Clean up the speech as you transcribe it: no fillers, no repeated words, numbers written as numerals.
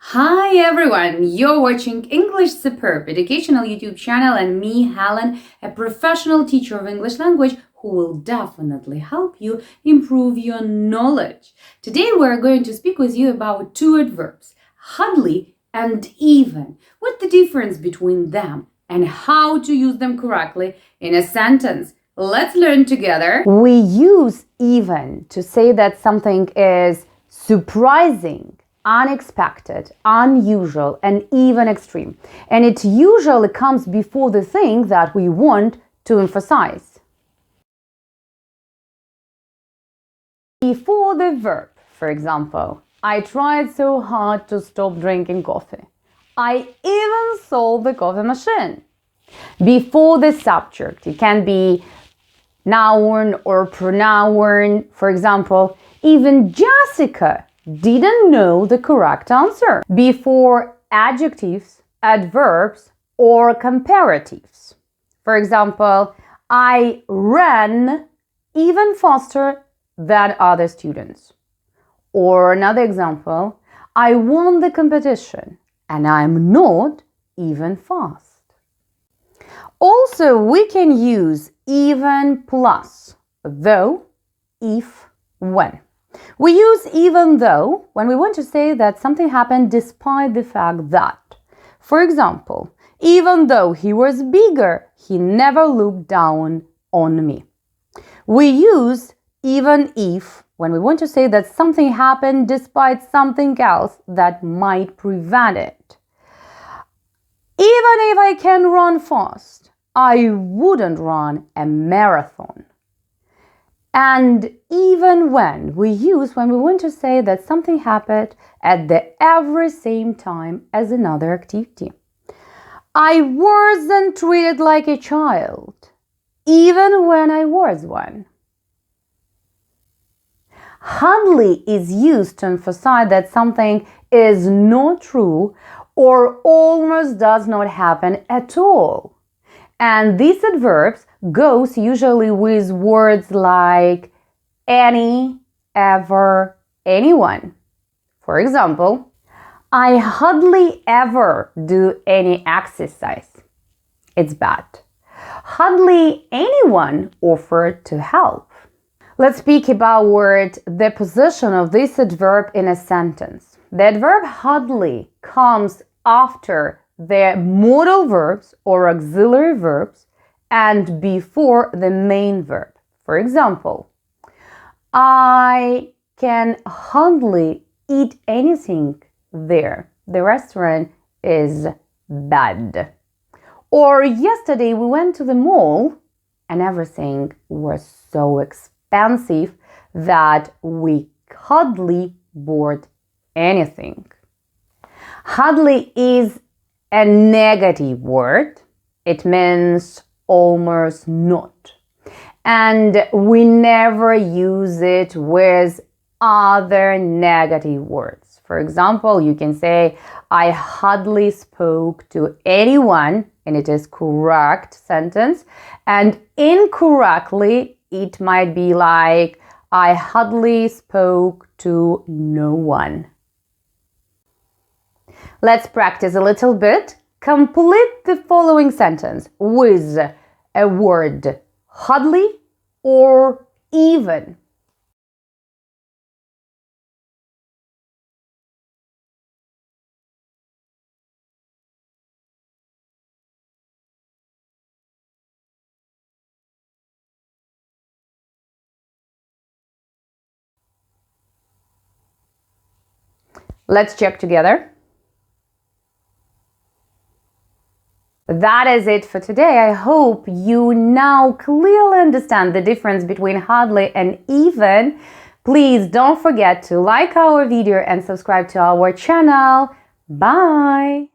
Hi everyone, you're watching English Superb educational YouTube channel and me, Helen, a professional teacher of English language who will definitely help you improve your knowledge. Today we're going to speak with you about two adverbs, hardly and even. What's the difference between them and how to use them correctly in a sentence? Let's learn together. We use even to say that something is surprising, unexpected, unusual, and even extreme. And it usually comes before the thing that we want to emphasize. Before the verb, for example, I tried so hard to stop drinking coffee. I even sold the coffee machine. Before the subject, it can be noun or pronoun. For example, even Jessica didn't know the correct answer. Before adjectives, adverbs, or comparatives. For example, I ran even faster than other students. Or another example, I won the competition and I'm not even fast. Also, we can use even plus though, if, when. We use even though when we want to say that something happened despite the fact that. For example, even though he was bigger, he never looked down on me. We use even if when we want to say that something happened despite something else that might prevent it. Even if I can run fast, I wouldn't run a marathon. And even when we use when we want to say that something happened at the every same time as another activity. I wasn't treated like a child, even when I was one. Hardly is used to emphasize that something is not true or almost does not happen at all. And these adverbs goes usually with words like any, ever, anyone. For example, I hardly ever do any exercise. It's bad. Hardly anyone offered to help. Let's speak about the position of this adverb in a sentence. The adverb hardly comes after the modal verbs or auxiliary verbs and before the main verb. For example, I can hardly eat anything there. The restaurant is bad. Or yesterday we went to the mall and everything was so expensive that we hardly bought anything. Hardly is a negative word. It means almost not. And we never use it with other negative words. For example, you can say, I hardly spoke to anyone, and it is correct sentence. And incorrectly, it might be like, I hardly spoke to no one. Let's practice a little bit. Complete the following sentence with a word hardly or even. Let's check together. That is it for today. I hope you now clearly understand the difference between hardly and even. Please don't forget to like our video and subscribe to our channel. Bye!